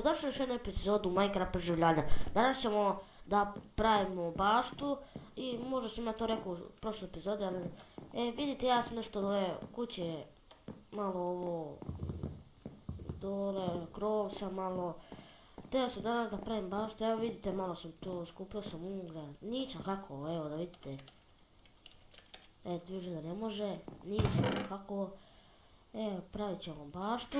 Dobrodošli u još jednu epizodu Minecraft preživljanja. Danas ćemo da pravimo baštu i možda sam ja to rekao u prošloj epizodi, ali vidite, ja sam nešto dole kuće, malo ovo dole, krov sam malo. Teo sam danas da pravim baštu, evo vidite, malo sam tu, skupio sam uglja, nisam kako, evo da vidite. Viže da ne može, nisam kako. Evo, pravit ćemo baštu.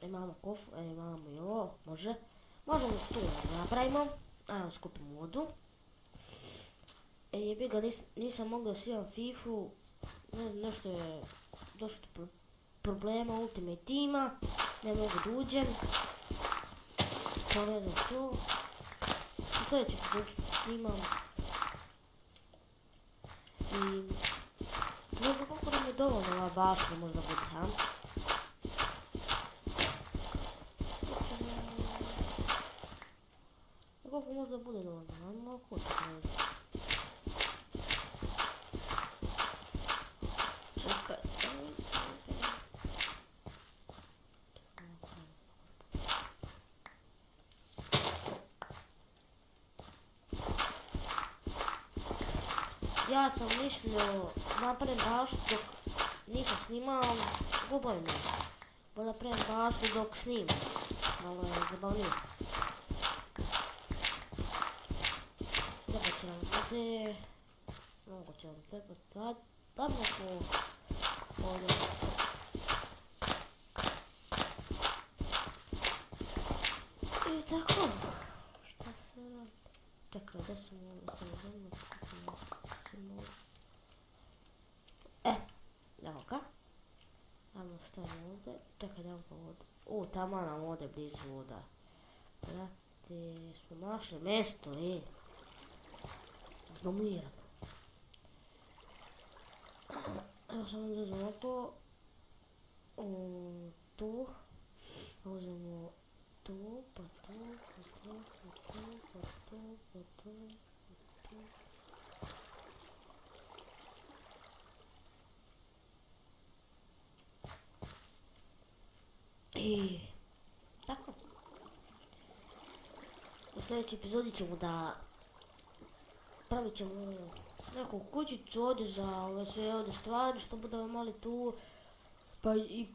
Imamo kofu, imamo i ovo, može. Možemo tu da napravimo. Ajmo skupimo vodu. Jebi ga, nisam mogao da svijem Fifu. Nešto je došlo do problema Ultimate Teama. Ne mogu da uđem. Pogledam tu. U sljedeći epizodu snimam. I ne znam koliko nam je dovoljno ova bašta možda bude, ha? Koliko možda bude dovoljno, ajmo kako to praviti. Čekaj. Ja sam mislio napravim baštu dok nisam snimao, guboj me. Bo napravim baštu dok snimam, malo je zabavnije. Treba će nam vode, mnogo će nam treba dam neko ovdje. I tako, šta se radi? Čekaj, gdje sam uzemno skupimo. Evo ga. Ajmo stavimo ovdje. Čekaj, dajmo ga ovdje. Tamo nam ovdje blizu voda. Brate, smo našli mjesto, Domiran. Evo samo da uzmemo ovako. Tu. Uzmemo tu, pa tu, pa tu, pa tu, pa tu, pa tu, pa tu. I tako. U sljedećoj epizodi ćemo da pravit ćemo neku kućicu ovdje za ove sve ovdje stvari što budemo mali tu. Pa i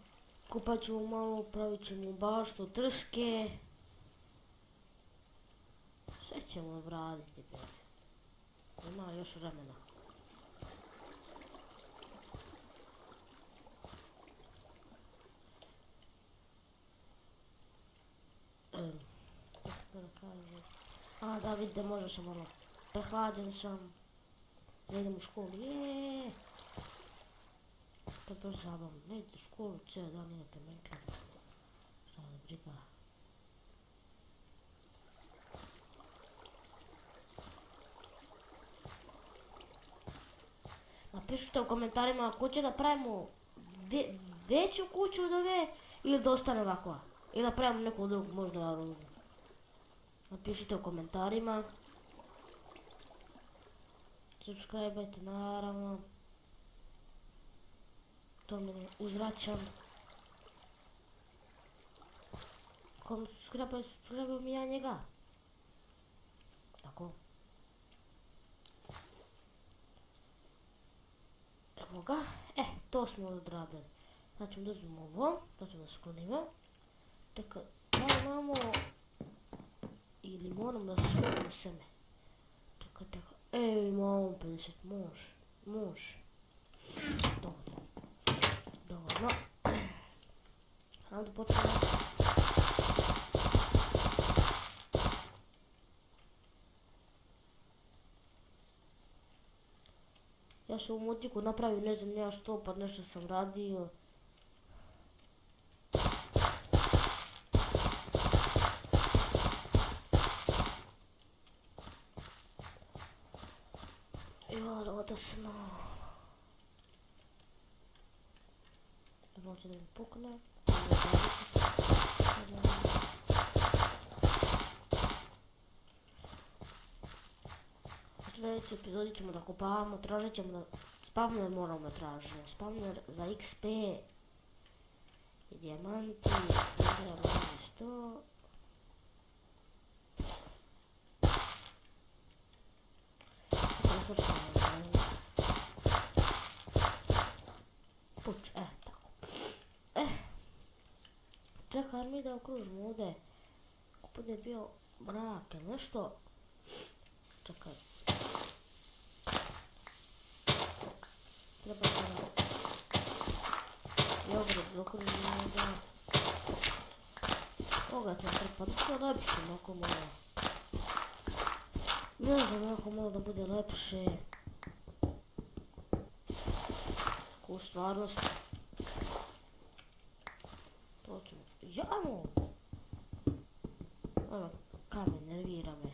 kupat ćemo malo, pravit ćemo baštu, trske. Sve ćemo obraditi. Ima još vremena. Da vidite, možda sam malo prehlađen sam. Ne idem u školu, To je baš zabavno, ne idete u školu, cijel dan idete Minecraft. Šta da briga. Napišite u komentarima ako će da pravimo veću kuću od ove ili da ostane ovakva. Ili da pravimo neku drugu, možda ružnu. Napišite u komentarima. Subscribe-ajte naravno. To mi uzvraćam. Kom subscribe mi ja njega. Tako. Evo ga. To smo odradili. Sad ćemo da uzmemo ovo. Sad ćemo da sklonimo. Čekaj, da imamo... Ili moram da sklonim seme. Čekaj. Imamo 50, može. Dovoljno. Ajmo da počnemo. Ja sam u motiku napravio, ne znam ja što, pa nešto sam radio. Odnosno... Možda da mi pukne. U sljedećoj epizodi ćemo da kopavamo, tražit ćemo da... Spavner moramo da tražimo. Spavner za XP I dijamanti, igramo isto. Puč, tako. Čekaj mi da okružimo ovdje. Ako bude bio mrak ili nešto. Čekaj. Treba se i ograd okružimo ovdje. Ovoga će treba, to ne bi se onako malo. Ne znam, onako malo da bude lepše. U stvarnosti. To ćemo. Jamo! Ono, kamen, nervira me.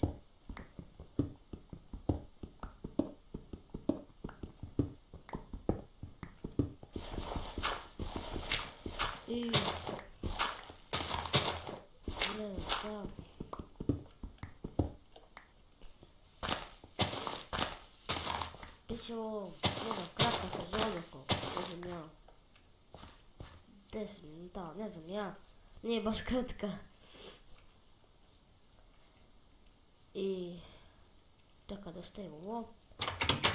I... ne znam šta. Biće ovo kratka sezonaka, ne znam ja. 10 minuta, ne znam ja. Nije baš kratka. I... čekaj da stavimo ovo.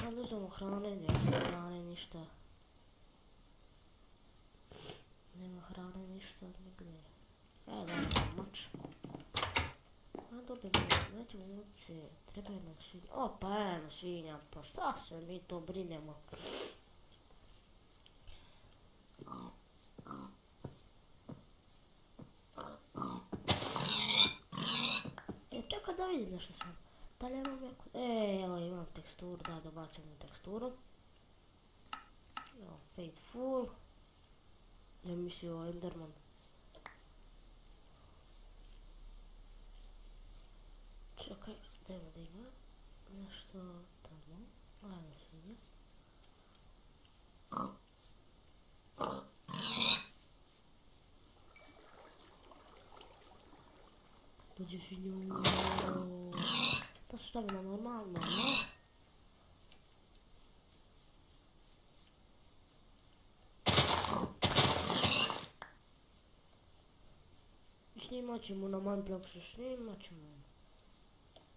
Onda uzmemo hrane, nema hrane, ništa. Nema hrane, ništa, nigdje. Dajmo mač. A dobijemo, nećemo moći, treba jednog svinja. O, pa jedno svinja, pa šta se mi to brinemo. Čekaj da vidim nešto sam. Da li imam neku... evo imam teksturu, da dobacimo teksturu. Evo, Faithful. Ja mislio Enderman. Čekaj, dajmo da ima nešto tamo. Ajmo svinja. Dođe svinju. To se stavi na normalno, ne? Snimat ćemo na Mineplex, snimat ćemo.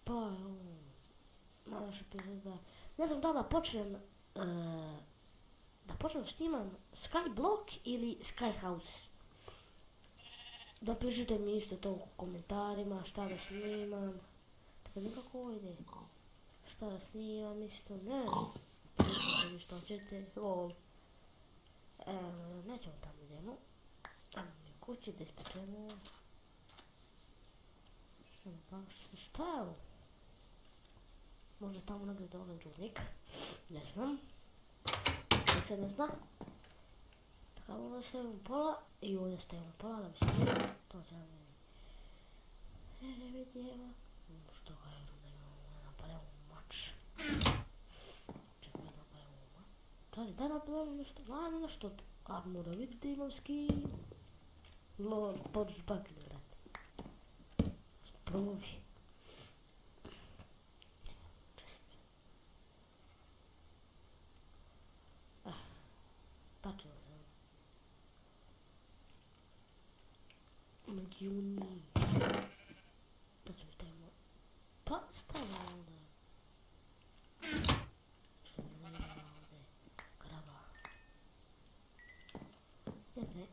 Pa evo, naš epizoda. Ne znam da počnem, da počnem snimam Skyblock ili Skyhouse. Napišite mi isto to u komentarima šta da snimam. Tako nikako ovo ide. Šta da snimam isto, ne znam. Napišite mi što ćete, lol. Nećemo tamo idemo. Ajmo mi kući da ispečemo. Šta je ovo? Možda tamo negdje dole đurnik. Ne znam. Da se ne zna. Tako ovdje stavimo pola i ovdje stavimo pola da bi se vidjelo. To će nam vidjeti. Vidjela. Što ga je da imamo napademo mač. Čekaj napademo mač. Daj napademo nešto. Daj nešto. Armora vidite imam skin. Lol, pođu bakne vrati. Sprovi. Tačno sam. Međuni. Tačno stavimo. Pa stavimo ovdje. Što mi nema ovdje. Krava. Ne.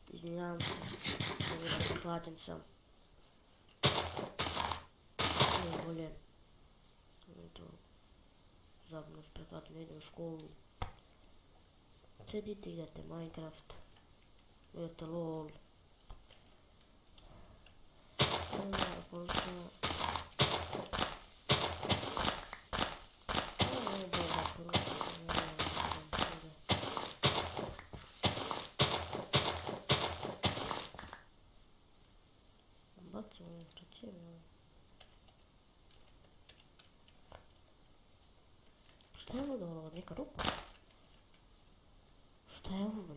Izvinjavam se. Hlađen sam. Nije bolje. Zabavno se preklatim, ne idem u školu. Sedite, igrate Minecraft. Igrate LOL. Poručimo. Bacimo, čećemo. Šta je ovo, neka rupa? Šta je ovo?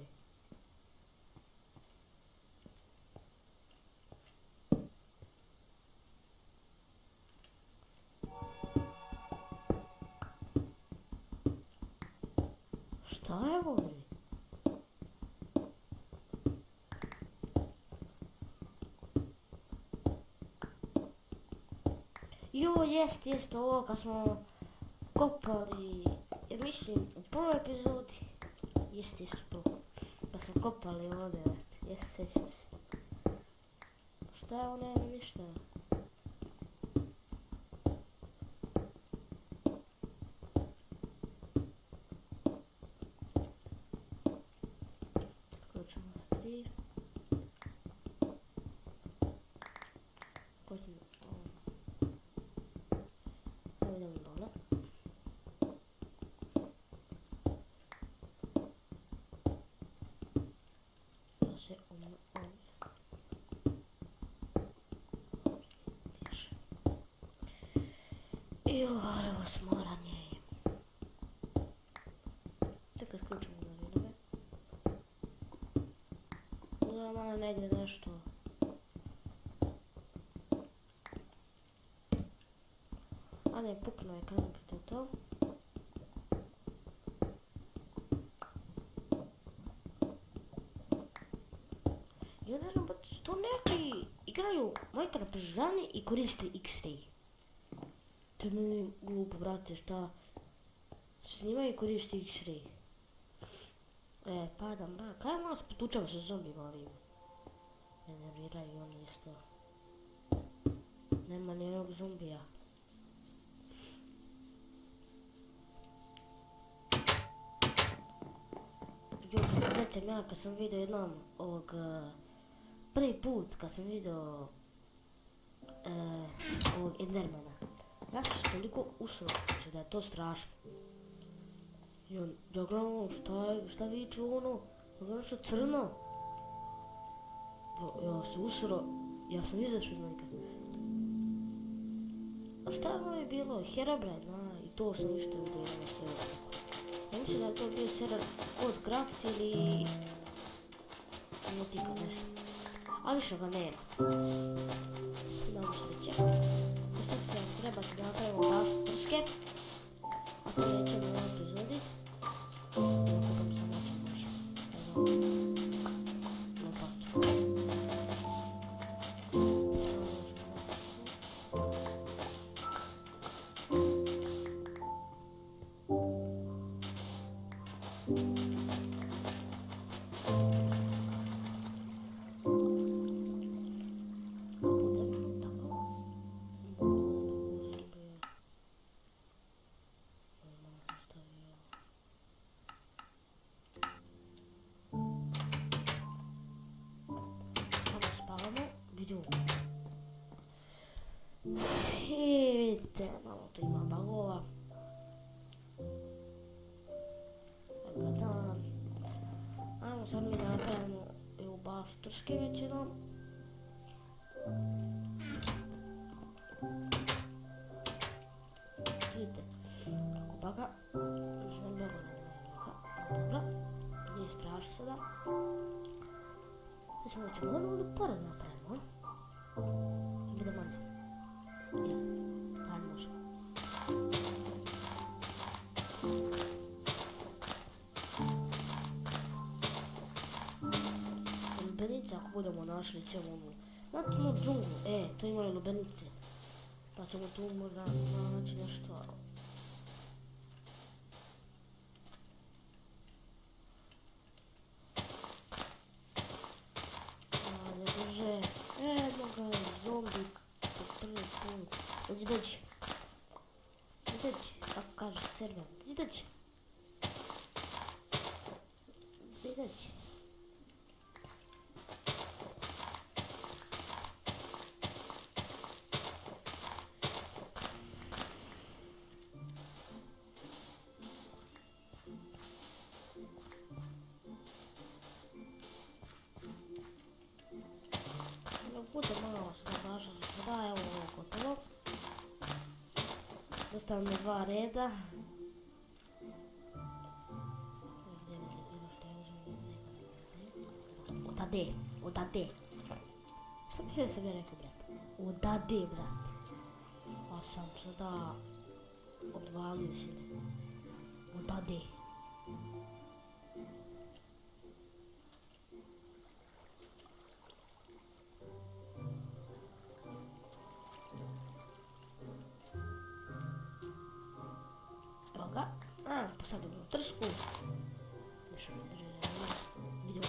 Šta je ovo? Jo, jest ovo kad smo kopali, jer mislim u prvoj epizodi, jest to, kad smo kopali ovdje, jest, sjećam se. Šta je ovo, nema ništa. Tako ćemo 3. Ko ćemo, evo idemo dole. Da se ovdje. Tiše. I ovo smoranje. Sad kad ključimo na vidove. Uzela malo negdje nešto. A ne, puknuo je ekran, to je to. Ja ne znam, što neki igraju Minecraft preživljavanje i koriste X-Ray. To je meni glupo, brate, šta snimaju i koriste X-Ray. Pada mrak. Kaj nas potučava sa zombima ovim? Ne nerviraju oni isto. Nema nijednog zombija. Jo, kad se sjećam ja kad sam vidio jednom ovog prvi put kad sam vidio ovog Endermana. Ja sam se toliko usro, znači da je to strašno. Ja gledam šta viču ono, ja gledam što crno. Ja se usro, ja sam izašao iz Minecrafta. A šta ono je bilo? Herobrine, i to sam isto vidio na serveru. Ja mislim da je to bio server Codecraft ili Motika, ne znam. Ali više ga nema. Imamo sreće. I sad će vam trebati da napravimo baš trske. A to nećemo u ovoj epizodi. Da kupam sam način može. Lopatu. I vidite, malo tu ima bagova. Tako da, ajmo sad mi napravimo i u baš trske većinom. Vidite, kako baga, uzmem bago na dobro, nije strašno sada. Znači, da ćemo ovdje pored napravimo. Bude manje. Ajde, može. Lubenice, ako budemo našli, ćemo ono... Znate ono džunglu, to imaju lubenice. Pa ćemo tu možda naći nešto... Ajde, drže. Evo ga je zombi. Prvi put. Dođi. Kako kaže server. Dođi. Bude malo slabaša za sada, evo ovo gotovo. Dostavim mi 2 reda. Odade. Šta misli da sam ja rekao, brate? Odade, brate. Pa sam sada odvalio si ne. Odade. posadimo u trsku. Nešto mi video.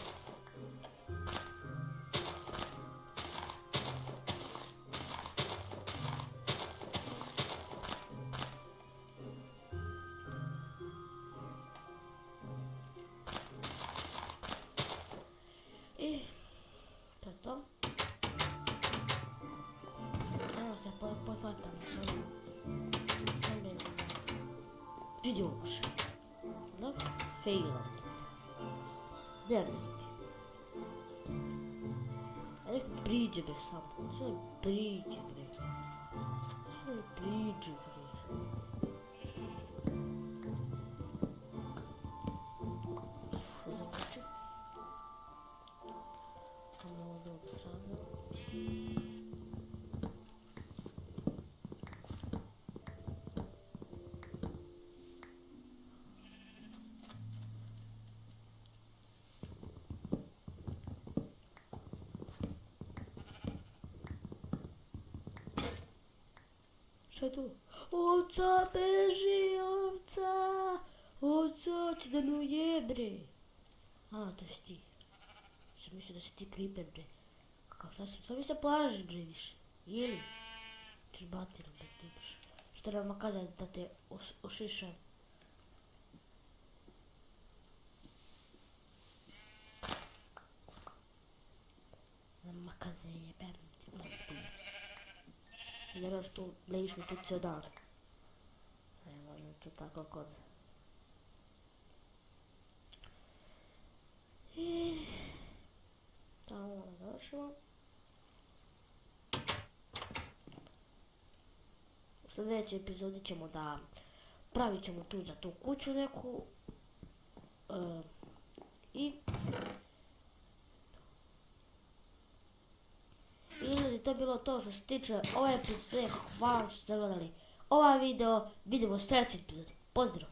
I to je to. Evo se pohvatam s ovim. Vidi ovo še. Da failam. Gdje ne bi? A nek mi priđe bre samo. Sve mi priđe bre. Sve mi priđe bre. Zaključim. Ovo ovdje odstravljam. Šta je tu? Ovca, beži, ovca! Ovca, ti da me ujebre! A, to si ti. Sam mislio da si ti Creeper, bre. Kao šta sam mi se plažiš, bre, više. Ili? Češ batinu, bre, dubiš. Šta nam kada da te ošišam? Makaze jebem ti, I naravno što ležiš mi tu cijel dan. Evo je to tako kod. I tamo završimo. U sljedećoj epizodi ćemo da pravit ćemo tu za tu kuću neku. I to je bilo to što se tiče ove epizode. Hvala što ste gledali ovaj video. Vidimo u sljedećoj epizodi. Pozdrav!